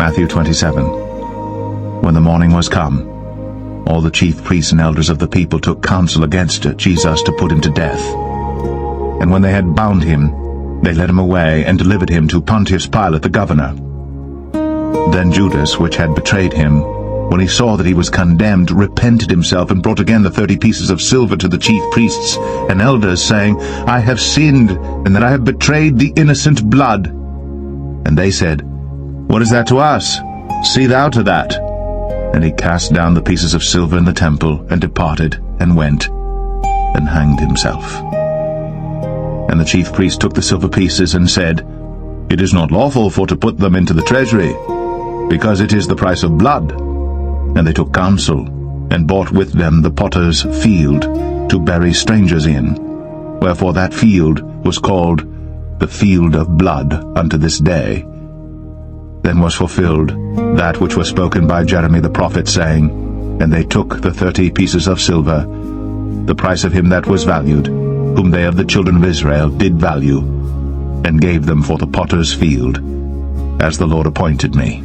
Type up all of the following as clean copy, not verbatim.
Matthew 27. When the morning was come, all the chief priests and elders of the people took counsel against Jesus to put him to death. And when they had bound him, they led him away, and delivered him to Pontius Pilate the governor. Then Judas, which had betrayed him, when he saw that he was condemned, repented himself, and brought again the 30 pieces of silver to the chief priests and elders, saying, I have sinned, and that I have betrayed the innocent blood. And they said, What is that to us? See thou to that. And he cast down the pieces of silver in the temple, and departed, and went, and hanged himself. And the chief priest took the silver pieces, and said, It is not lawful for to put them into the treasury, because it is the price of blood. And they took counsel, and bought with them the potter's field, to bury strangers in. Wherefore that field was called the field of blood unto this day. Then was fulfilled that which was spoken by Jeremy the prophet, saying, And they took the 30 pieces of silver, the price of him that was valued, whom they of the children of Israel did value, and gave them for the potter's field, as the Lord appointed me.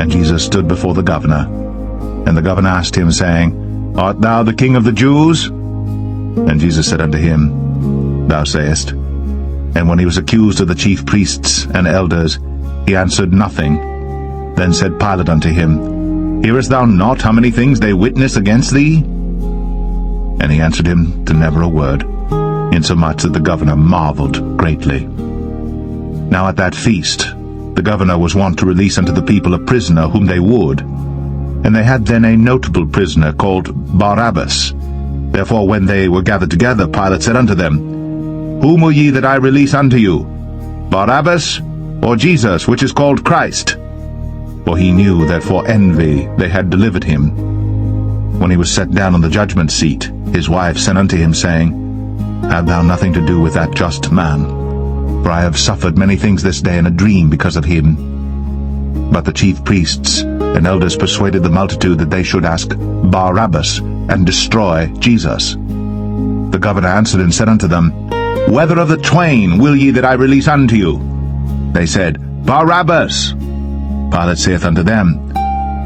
And Jesus stood before the governor, and the governor asked him, saying, Art thou the King of the Jews? And Jesus said unto him, Thou sayest. And when he was accused of the chief priests and elders, he answered nothing. Then said Pilate unto him, Hearest thou not how many things they witness against thee? And he answered him to never a word, insomuch that the governor marveled greatly. Now at that feast the governor was wont to release unto the people a prisoner whom they would. And they had then a notable prisoner called Barabbas. Therefore when they were gathered together, Pilate said unto them, Whom will ye that I release unto you, Barabbas, or Jesus, which is called Christ? For he knew that for envy they had delivered him. When he was set down on the judgment seat, his wife sent unto him, saying, Have thou nothing to do with that just man? For I have suffered many things this day in a dream because of him. But the chief priests and elders persuaded the multitude that they should ask Barabbas, and destroy Jesus. The governor answered and said unto them, Whether of the twain will ye that I release unto you? They said, Barabbas. Pilate saith unto them,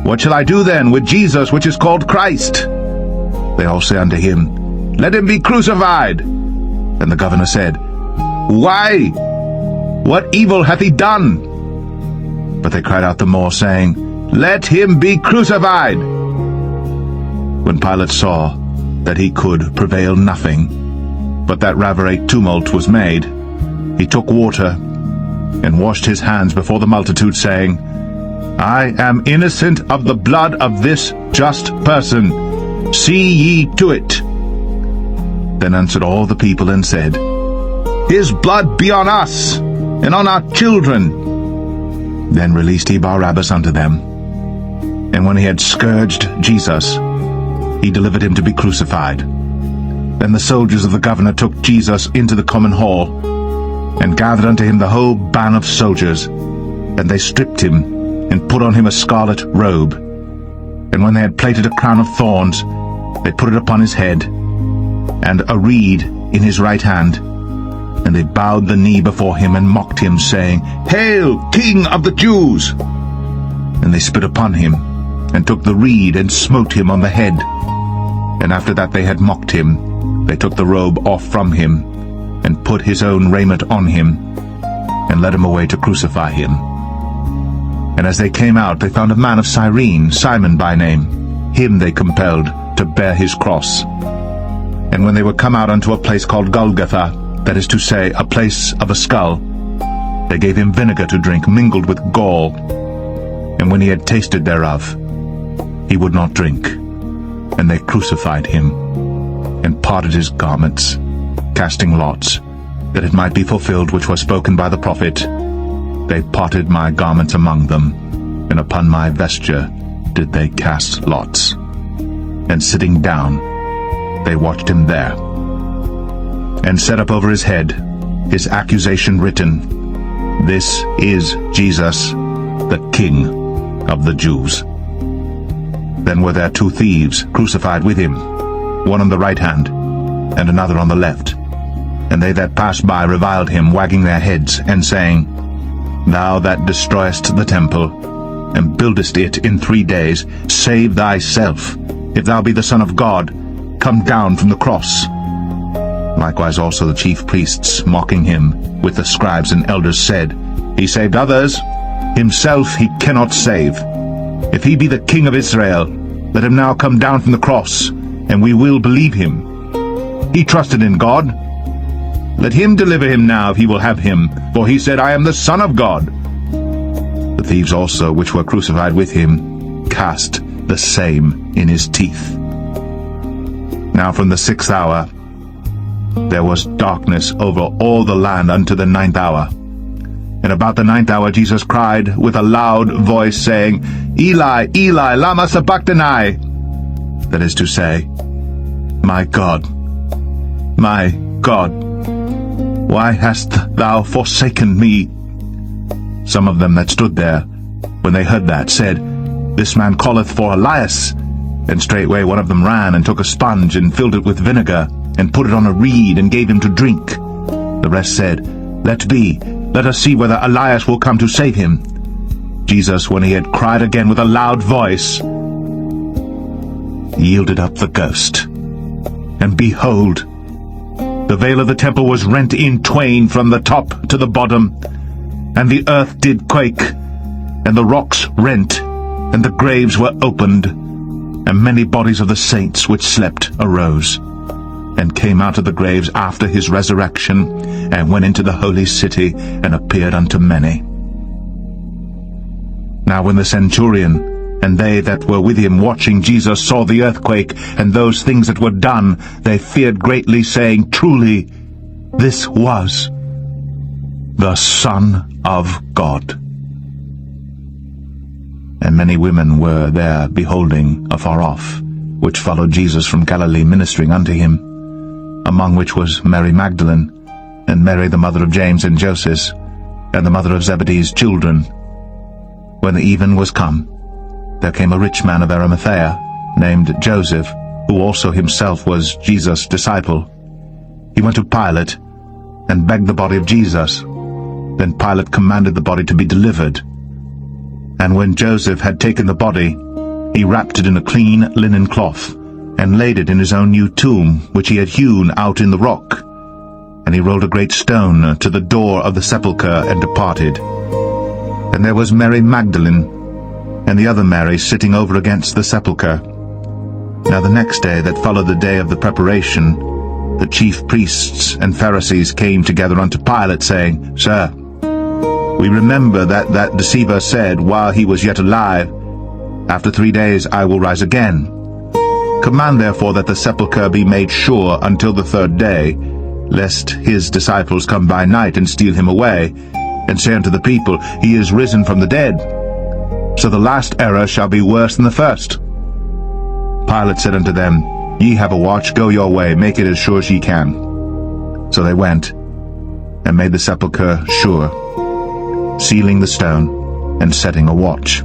What shall I do then with Jesus, which is called Christ? They all say unto him, Let him be crucified. And the governor said, Why? What evil hath he done? But they cried out the more, saying, Let him be crucified. When Pilate saw that he could prevail nothing, but that rather a tumult was made, he took water, and washed his hands before the multitude, saying, I am innocent of the blood of this just person. See ye to it. Then answered all the people, and said, His blood be on us, and on our children. Then released he Barabbas unto them. And when he had scourged Jesus, he delivered him to be crucified. Then the soldiers of the governor took Jesus into the common hall, and gathered unto him the whole band of soldiers. And they stripped him, and put on him a scarlet robe. And when they had plaited a crown of thorns, they put it upon his head, and a reed in his right hand. And they bowed the knee before him, and mocked him, saying, Hail, King of the Jews! And they spit upon him, and took the reed, and smote him on the head. And after that they had mocked him, they took the robe off from him, and put his own raiment on him, and led him away to crucify him. And as they came out, they found a man of Cyrene, Simon by name. Him they compelled to bear his cross. And when they were come out unto a place called Golgotha, that is to say, a place of a skull, they gave him vinegar to drink, mingled with gall. And when he had tasted thereof, he would not drink. And they crucified him, and parted his garments, casting lots, that it might be fulfilled which was spoken by the prophet, They parted my garments among them, and upon my vesture did they cast lots. And sitting down, they watched him there, and set up over his head his accusation written, This is Jesus, the King of the Jews. Then were there 2 thieves crucified with him, one on the right hand, and another on the left. And they that passed by reviled him, wagging their heads, and saying, Thou that destroyest the temple, and buildest it in 3 days, save thyself. If thou be the Son of God, come down from the cross. Likewise also the chief priests, mocking him, with the scribes and elders, said, He saved others, himself he cannot save. If he be the King of Israel, let him now come down from the cross, and we will believe him. He trusted in God. Let him deliver him now, if he will have him, for he said, I am the Son of God. The thieves also, which were crucified with him, cast the same in his teeth. Now from the 6th hour there was darkness over all the land unto the 9th hour. And about the 9th hour Jesus cried with a loud voice, saying, Eli, Eli, lama sabachthani? That is to say, My God, why hast thou forsaken me? Some of them that stood there, when they heard that, said, This man calleth for Elias. And straightway one of them ran, and took a sponge, and filled it with vinegar, and put it on a reed, and gave him to drink. The rest said, Let be, let us see whether Elias will come to save him. Jesus, when he had cried again with a loud voice, yielded up the ghost. And behold, the veil of the temple was rent in twain from the top to the bottom, and the earth did quake, and the rocks rent, and the graves were opened, and many bodies of the saints which slept arose, and came out of the graves after his resurrection, and went into the holy city, and appeared unto many. Now when the centurion and they that were with him watching Jesus saw the earthquake, and those things that were done, they feared greatly, saying, Truly, this was the Son of God. And many women were there beholding afar off, which followed Jesus from Galilee, ministering unto him, among which was Mary Magdalene, and Mary the mother of James and Joseph, and the mother of Zebedee's children. When the even was come, there came a rich man of Arimathea, named Joseph, who also himself was Jesus' disciple. He went to Pilate, and begged the body of Jesus. Then Pilate commanded the body to be delivered. And when Joseph had taken the body, he wrapped it in a clean linen cloth, and laid it in his own new tomb, which he had hewn out in the rock. And he rolled a great stone to the door of the sepulchre, and departed. And there was Mary Magdalene, and the other Mary sitting over against the sepulchre. Now the next day that followed the day of the preparation, the chief priests and Pharisees came together unto Pilate, saying, Sir, we remember that deceiver said, while he was yet alive, After 3 days I will rise again. Command therefore that the sepulchre be made sure until the 3rd day, lest his disciples come by night and steal him away, and say unto the people, He is risen from the dead. So the last error shall be worse than the first. Pilate said unto them, Ye have a watch, go your way, make it as sure as ye can. So they went, and made the sepulchre sure, sealing the stone, and setting a watch.